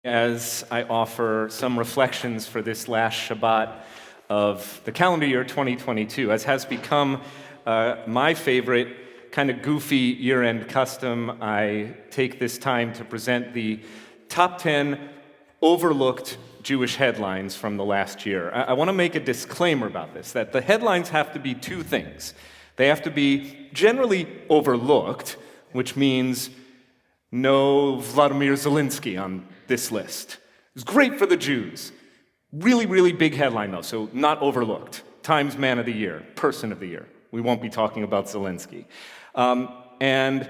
As I offer some reflections for this last Shabbat of the calendar year 2022, as has become my favorite kind of goofy year-end custom, I take this time to present the top 10 overlooked Jewish headlines from the last year. I want to make a disclaimer about this, that the headlines have to be two things. They have to be generally overlooked, which means no Vladimir Zelensky on this list. It's great for the Jews. Really, really big headline, though, so not overlooked. Times Man of the Year, Person of the Year. We won't be talking about Zelensky. And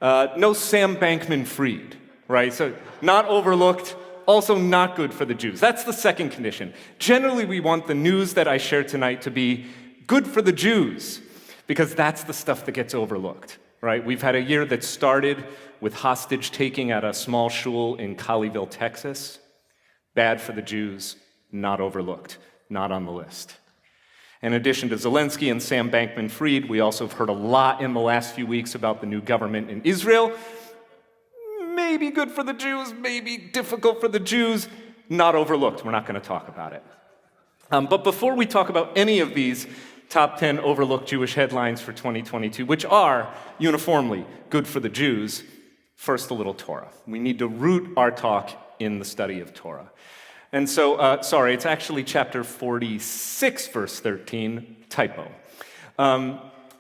no Sam Bankman-Fried, right? So not overlooked, also not good for the Jews. That's the second condition. Generally, we want the news that I share tonight to be good for the Jews, because that's the stuff that gets overlooked, right? We've had a year that started with hostage-taking at a small shul in Colleyville, Texas. Bad for the Jews, not overlooked, not on the list. In addition to Zelensky and Sam Bankman-Fried, we also have heard a lot in the last few weeks about the new government in Israel. Maybe good for the Jews, maybe difficult for the Jews, not overlooked. We're not going to talk about it. But before we talk about any of these top 10 overlooked Jewish headlines for 2022, which are uniformly good for the Jews, first, a little Torah. We need to root our talk in the study of Torah. And so, it's actually chapter 46, verse 13, typo.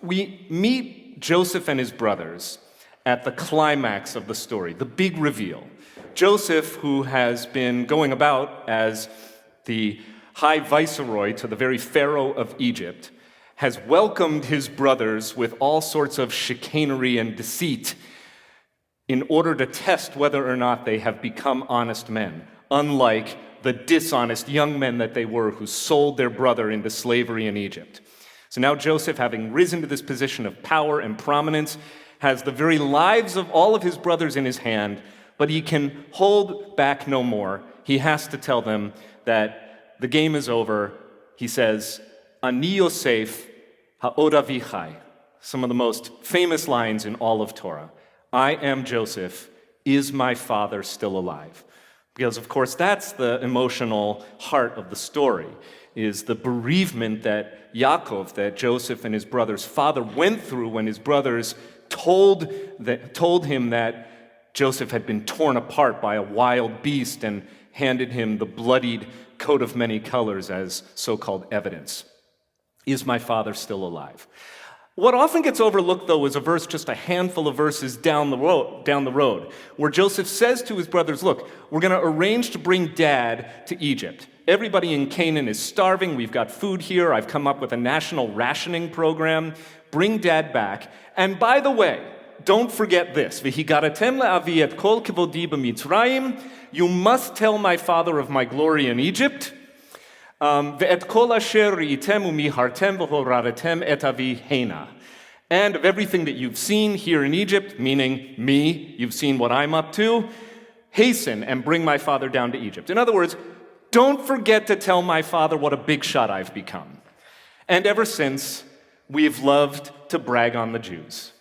We meet Joseph and his brothers at the climax of the story, the big reveal. Joseph, who has been going about as the high viceroy to the very Pharaoh of Egypt, has welcomed his brothers with all sorts of chicanery and deceit in order to test whether or not they have become honest men, unlike the dishonest young men that they were who sold their brother into slavery in Egypt. So now Joseph, having risen to this position of power and prominence, has the very lives of all of his brothers in his hand, but he can hold back no more. He has to tell them that the game is over. He says, Ani Yosef ha'od avichai, some of the most famous lines in all of Torah. I am Joseph. Is my father still alive? Because, of course, that's the emotional heart of the story, is the bereavement that Yaakov, that Joseph and his brother's father went through when his brothers told him that Joseph had been torn apart by a wild beast and handed him the bloodied coat of many colors as so-called evidence. Is my father still alive? What often gets overlooked, though, is a verse just a handful of verses down the road, where Joseph says to his brothers, look, we're going to arrange to bring Dad to Egypt. Everybody in Canaan is starving. We've got food here. I've come up with a national rationing program. Bring Dad back. And by the way, don't forget this. V'higaratem le'avi et kol kevodi b'mitzrayim. You must tell my father of my glory in Egypt. Ve'et kol asher ri'item umihartem v'horaretem et avi hena. And of everything that you've seen here in Egypt, meaning me, you've seen what I'm up to, hasten and bring my father down to Egypt. In other words, don't forget to tell my father what a big shot I've become. And ever since, we've loved to brag on the Jews,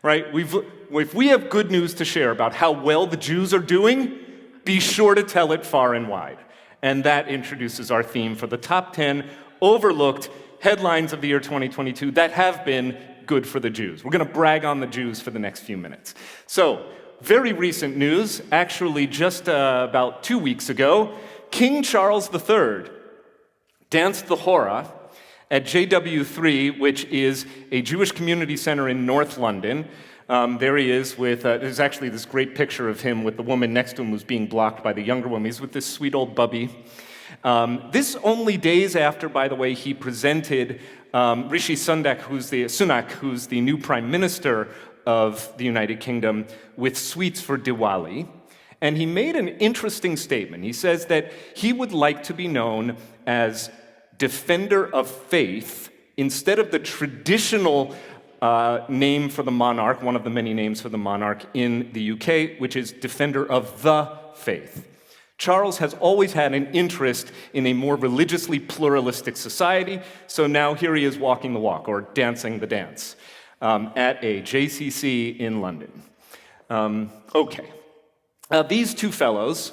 right? If we have good news to share about how well the Jews are doing, be sure to tell it far and wide. And that introduces our theme for the top 10 overlooked headlines of the year 2022 that have been good for the Jews. We're going to brag on the Jews for the next few minutes. So, very recent news, actually just about 2 weeks ago, King Charles III danced the Hora at JW3, which is a Jewish community center in North London. There he is with, there's actually this great picture of him with the woman next to him who's being blocked by the younger woman. He's with this sweet old bubby. This only days after, by the way, he presented Rishi Sunak, who's the new prime minister of the United Kingdom, with sweets for Diwali. And he made an interesting statement. He says that he would like to be known as defender of faith instead of the traditional name for the monarch, one of the many names for the monarch in the UK, which is defender of the faith. Charles has always had an interest in a more religiously pluralistic society, so now here he is walking the walk, or dancing the dance, at a JCC in London. These two fellows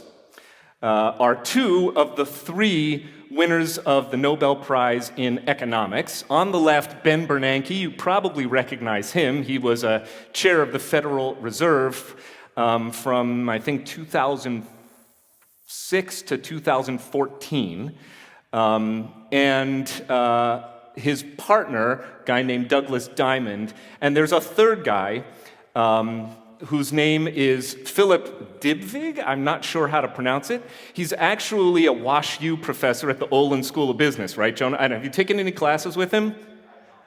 are two of the three winners of the Nobel Prize in Economics. On the left, Ben Bernanke. You probably recognize him. He was a chair of the Federal Reserve from, I think, 2006 to 2014. His partner, a guy named Douglas Diamond, and there's a third guy whose name is Philip Dybvig. I'm not sure how to pronounce it. He's actually a WashU professor at the Olin School of Business, right, Jonah? Have you taken any classes with him?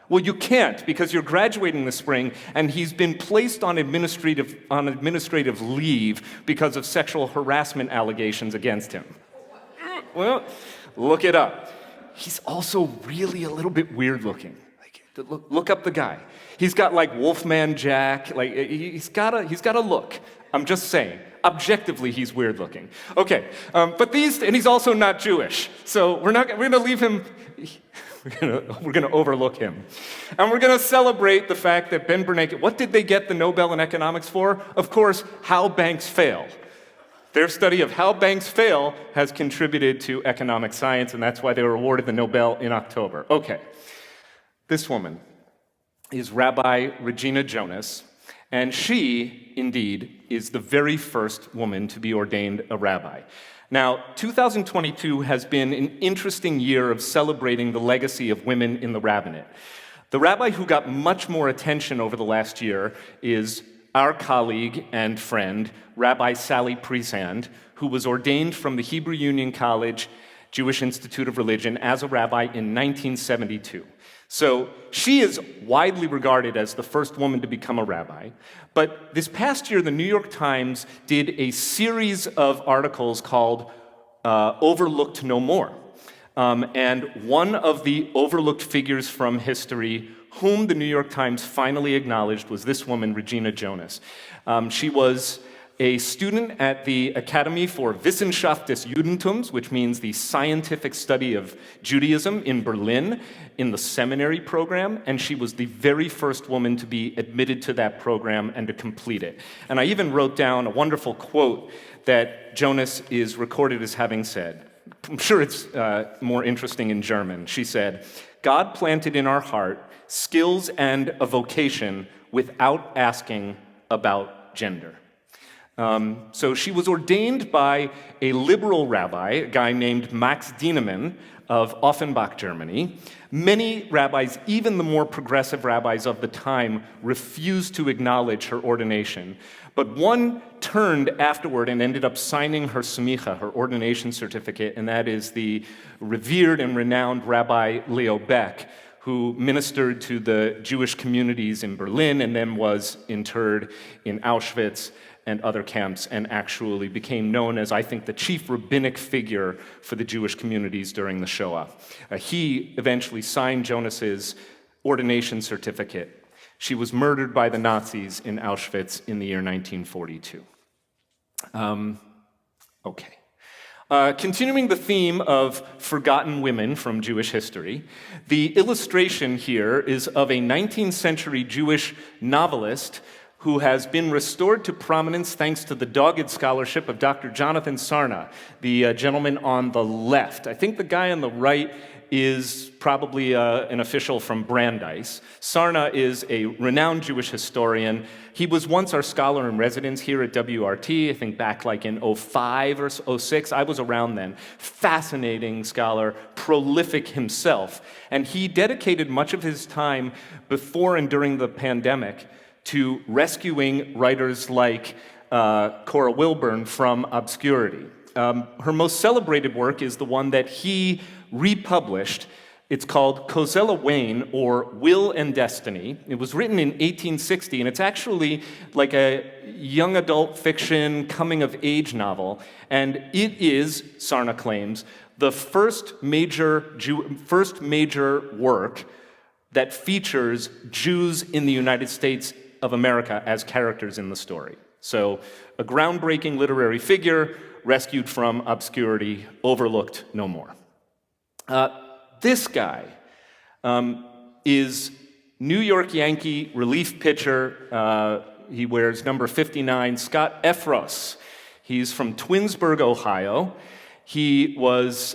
Well, you can't because you're graduating this spring, and he's been placed on administrative leave because of sexual harassment allegations against him. Well, look it up. He's also really a little bit weird looking. Look up the guy. He's got like Wolfman Jack. Like he's got a look. I'm just saying. Objectively, he's weird looking. Okay, and he's also not Jewish. So we're going to leave him. We're going to overlook him, and we're going to celebrate the fact that Ben Bernanke. What did they get the Nobel in economics for? Of course, how banks fail. Their study of how banks fail has contributed to economic science, and that's why they were awarded the Nobel in October. Okay, this woman is Rabbi Regina Jonas, and she, indeed, is the very first woman to be ordained a rabbi. Now, 2022 has been an interesting year of celebrating the legacy of women in the rabbinate. The rabbi who got much more attention over the last year is our colleague and friend, Rabbi Sally Priesand, who was ordained from the Hebrew Union College Jewish Institute of Religion as a rabbi in 1972. So she is widely regarded as the first woman to become a rabbi. But this past year, the New York Times did a series of articles called Overlooked No More. And one of the overlooked figures from history whom the New York Times finally acknowledged was this woman, Regina Jonas. She was a student at the Academy for Wissenschaft des Judentums, which means the scientific study of Judaism in Berlin, in the seminary program, and she was the very first woman to be admitted to that program and to complete it. And I even wrote down a wonderful quote that Jonas is recorded as having said. I'm sure it's more interesting in German. She said, "God planted in our heart skills and a vocation without asking about gender." So she was ordained by a liberal rabbi, a guy named Max Dienemann of Offenbach, Germany. Many rabbis, even the more progressive rabbis of the time, refused to acknowledge her ordination. But one turned afterward and ended up signing her smicha, her ordination certificate, and that is the revered and renowned Rabbi Leo Beck, who ministered to the Jewish communities in Berlin and then was interred in Auschwitz and other camps and actually became known as, I think, the chief rabbinic figure for the Jewish communities during the Shoah. He eventually signed Jonas's ordination certificate. She was murdered by the Nazis in Auschwitz in the year 1942. Continuing the theme of forgotten women from Jewish history, the illustration here is of a 19th century Jewish novelist who has been restored to prominence thanks to the dogged scholarship of Dr. Jonathan Sarna, the gentleman on the left. I think the guy on the right is probably an official from Brandeis. Sarna is a renowned Jewish historian. He was once our scholar in residence here at WRT, I think back like in 05 or 06. I was around then. Fascinating scholar, prolific himself. And he dedicated much of his time before and during the pandemic to rescuing writers like Cora Wilburn from obscurity. Her most celebrated work is the one that he republished. It's called Cosella Wayne, or Will and Destiny. It was written in 1860, and it's actually like a young adult fiction, coming-of-age novel. And it is, Sarna claims, the first major work that features Jews in the United States of America as characters in the story. So, a groundbreaking literary figure, rescued from obscurity, overlooked no more. This guy is New York Yankee relief pitcher. He wears number 59, Scott Effross. He's from Twinsburg, Ohio. He was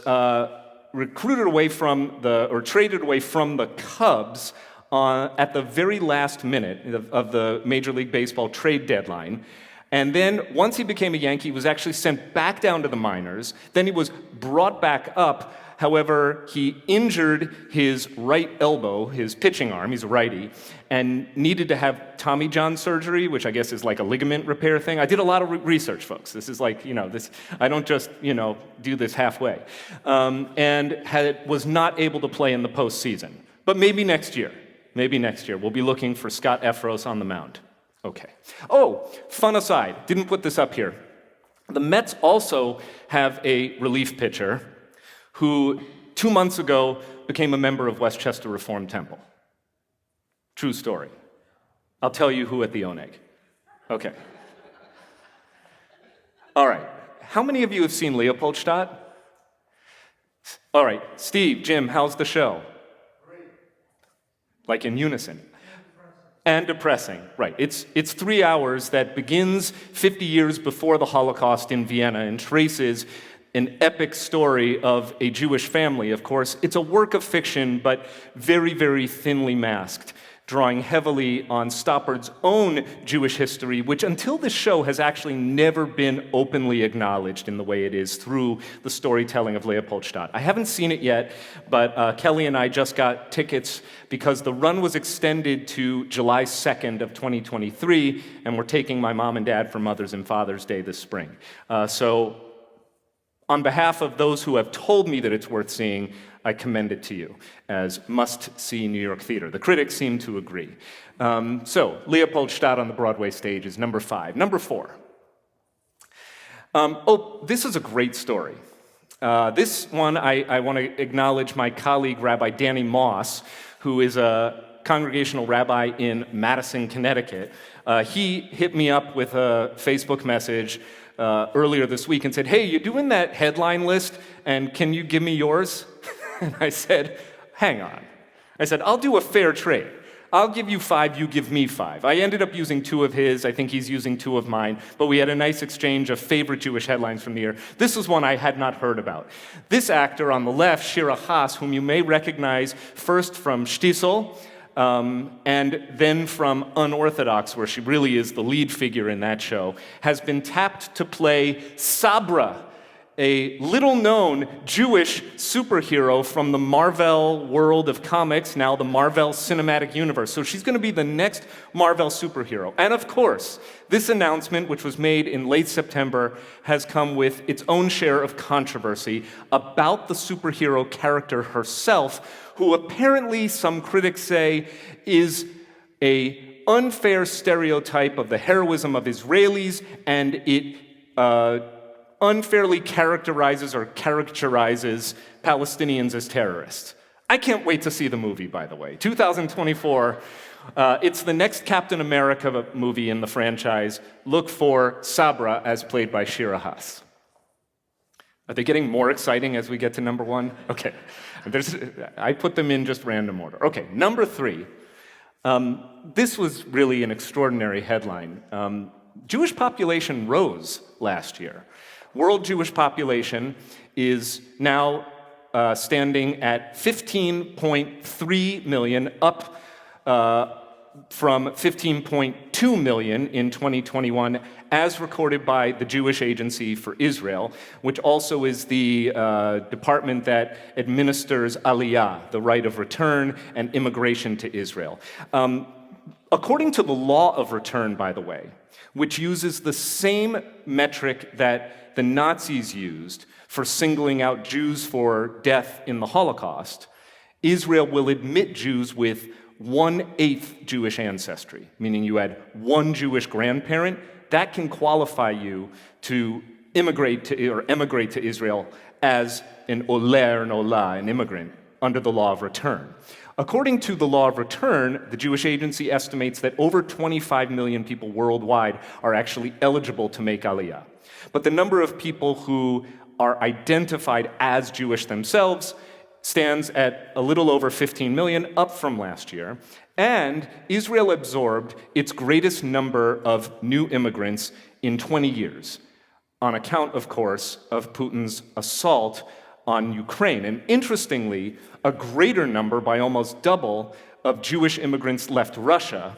recruited away from or traded away from the Cubs at the very last minute of the Major League Baseball trade deadline. And then once he became a Yankee, he was actually sent back down to the minors. Then he was brought back up. However, he injured his right elbow, his pitching arm, he's a righty, and needed to have Tommy John surgery, which I guess is like a ligament repair thing. I did a lot of research, folks. This is like, I don't just, do this halfway. And was not able to play in the postseason. But maybe next year. We'll be looking for Scott Efros on the mound. Okay. Oh, fun aside, didn't put this up here. The Mets also have a relief pitcher who 2 months ago became a member of Westchester Reformed Temple. True story. I'll tell you who at the Oneg. Okay. All right. How many of you have seen Leopoldstadt? All right. Steve, Jim, how's the show? Great. Like in unison. And depressing, right. It's 3 hours that begins 50 years before the Holocaust in Vienna and traces an epic story of a Jewish family, of course. It's a work of fiction, but very, very thinly masked, drawing heavily on Stoppard's own Jewish history, which until this show has actually never been openly acknowledged in the way it is through the storytelling of Leopoldstadt. I haven't seen it yet, but Kelly and I just got tickets because the run was extended to July 2nd of 2023, and we're taking my mom and dad for Mother's and Father's Day this spring. So on behalf of those who have told me that it's worth seeing, I commend it to you as must-see New York theater. The critics seem to agree. So, Leopoldstadt on the Broadway stage is number 5. Number 4. This is a great story. This one, I want to acknowledge my colleague, Rabbi Danny Moss, who is a congregational rabbi in Madison, Connecticut. He hit me up with a Facebook message earlier this week and said, "Hey, you doing that headline list, and can you give me yours?" And I said, "Hang on." I said, "I'll do a fair trade. I'll give you 5, you give me 5. I ended up using 2 of his, I think he's using 2 of mine, but we had a nice exchange of favorite Jewish headlines from the year. This was one I had not heard about. This actor on the left, Shira Haas, whom you may recognize first from Shtisel, and then from Unorthodox, where she really is the lead figure in that show, has been tapped to play Sabra, a little-known Jewish superhero from the Marvel world of comics, now the Marvel Cinematic Universe. So she's going to be the next Marvel superhero. And of course, this announcement, which was made in late September, has come with its own share of controversy about the superhero character herself, who apparently, some critics say, is an unfair stereotype of the heroism of Israelis, and it unfairly characterizes Palestinians as terrorists. I can't wait to see the movie, by the way. 2024, it's the next Captain America movie in the franchise. Look for Sabra, as played by Shira Haas. Are they getting more exciting as we get to number 1? Okay. I put them in just random order. Okay, number 3. This was really an extraordinary headline. Jewish population rose last year. World Jewish population is now standing at 15.3 million, up from 15.2 million in 2021, as recorded by the Jewish Agency for Israel, which also is the department that administers Aliyah, the right of return and immigration to Israel. According to the law of return, by the way, which uses the same metric that the Nazis used for singling out Jews for death in the Holocaust, Israel will admit Jews with 1/8 Jewish ancestry, meaning you had 1 Jewish grandparent. That can qualify you to emigrate to Israel as an oler and olah, an immigrant, under the law of return. According to the law of return, the Jewish Agency estimates that over 25 million people worldwide are actually eligible to make Aliyah. But the number of people who are identified as Jewish themselves stands at a little over 15 million, up from last year. And Israel absorbed its greatest number of new immigrants in 20 years. on account, of course, of Putin's assault on Ukraine. And interestingly, a greater number, by almost double, of Jewish immigrants left Russia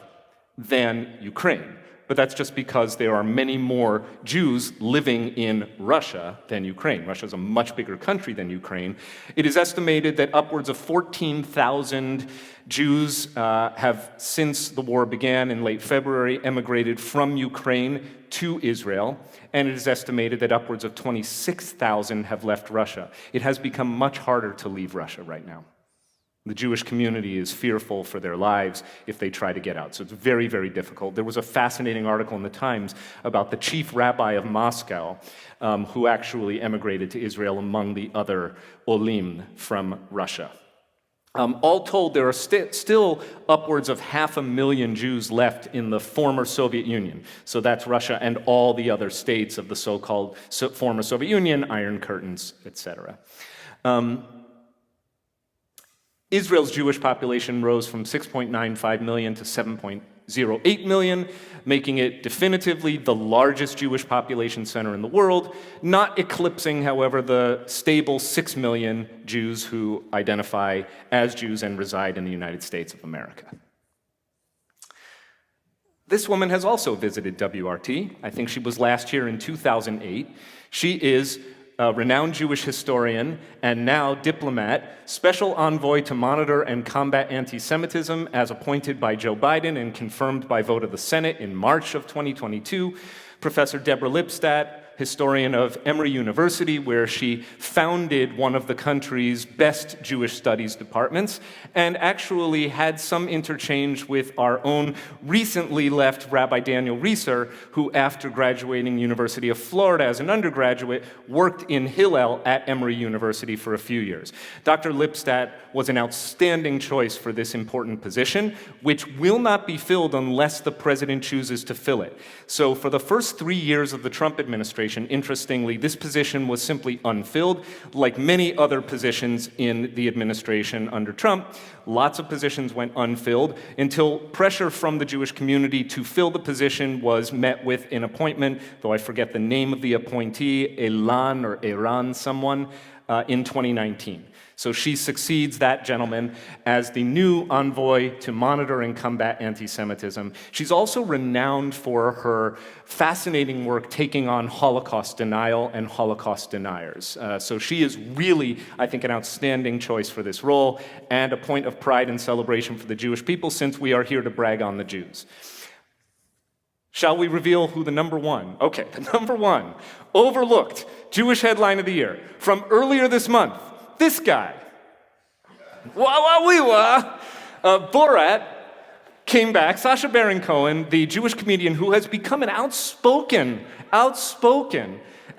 than Ukraine. But that's just because there are many more Jews living in Russia than Ukraine. Russia is a much bigger country than Ukraine. It is estimated that upwards of 14,000 Jews have, since the war began in late February, emigrated from Ukraine to Israel, and it is estimated that upwards of 26,000 have left Russia. It has become much harder to leave Russia right now. The Jewish community is fearful for their lives if they try to get out. So it's very, very difficult. There was a fascinating article in the Times about the chief rabbi of Moscow who actually emigrated to Israel among the other olim from Russia. All told, there are still upwards of 500,000 Jews left in the former Soviet Union. So that's Russia and all the other states of the so-called former Soviet Union, Iron Curtains, etc. Israel's Jewish population rose from 6.95 million to 7.08 million, making it definitively the largest Jewish population center in the world, not eclipsing, however, the stable 6 million Jews who identify as Jews and reside in the United States of America. This woman has also visited WRT. I think she was last here in 2008. She is a renowned Jewish historian and now diplomat, special envoy to monitor and combat anti-Semitism as appointed by Joe Biden and confirmed by vote of the Senate in March of 2022. Professor Deborah Lipstadt, historian of Emory University, where she founded one of the country's best Jewish studies departments, and actually had some interchange with our own recently left Rabbi Daniel Reeser, who after graduating University of Florida as an undergraduate, worked in Hillel at Emory University for a few years. Dr. Lipstadt was an outstanding choice for this important position, which will not be filled unless the president chooses to fill it. So for the first 3 years of the Trump administration, interestingly, this position was simply unfilled, like many other positions in the administration under Trump. Lots of positions went unfilled until pressure from the Jewish community to fill the position was met with an appointment, though I forget the name of the appointee, Elan or Iran someone, in 2019. So she succeeds that gentleman as the new envoy to monitor and combat anti-Semitism. She's also renowned for her fascinating work taking on Holocaust denial and Holocaust deniers. So she is really, I think, an outstanding choice for this role and a point of pride and celebration for the Jewish people, since we are here to brag on the Jews. Shall we reveal who the number one? Okay, the number one overlooked Jewish headline of the year from earlier this month. This guy, Borat, came back. Sacha Baron Cohen, the Jewish comedian who has become an outspoken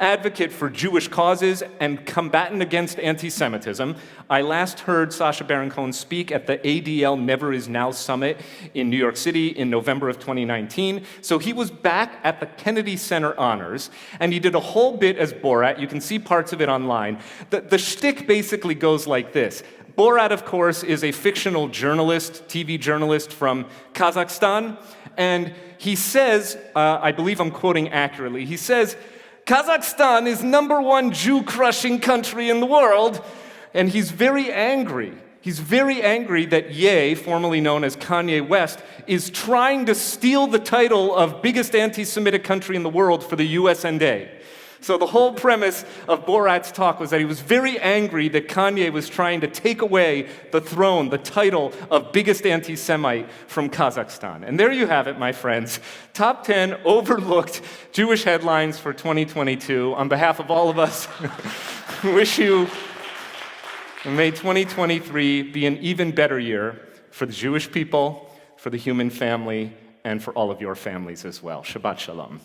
advocate for Jewish causes and combatant against anti-Semitism. I last heard Sacha Baron Cohen speak at the ADL Never Is Now Summit in New York City in November of 2019. So he was back at the Kennedy Center Honors, and he did a whole bit as Borat. You can see parts of it online. The shtick basically goes like this. Borat, of course, is a fictional journalist, TV journalist from Kazakhstan, and he says, I believe I'm quoting accurately, he says, Kazakhstan is #1 Jew-crushing country in the world, and he's very angry. He's very angry that Ye, formerly known as Kanye West, is trying to steal the title of biggest anti-Semitic country in the world for the US&A. So the whole premise of Borat's talk was that he was very angry that Kanye was trying to take away the throne, the title of biggest anti-Semite from Kazakhstan. And there you have it, my friends. Top 10 overlooked Jewish headlines for 2022. On behalf of all of us, wish you, and may 2023 be an even better year for the Jewish people, for the human family, and for all of your families as well. Shabbat Shalom.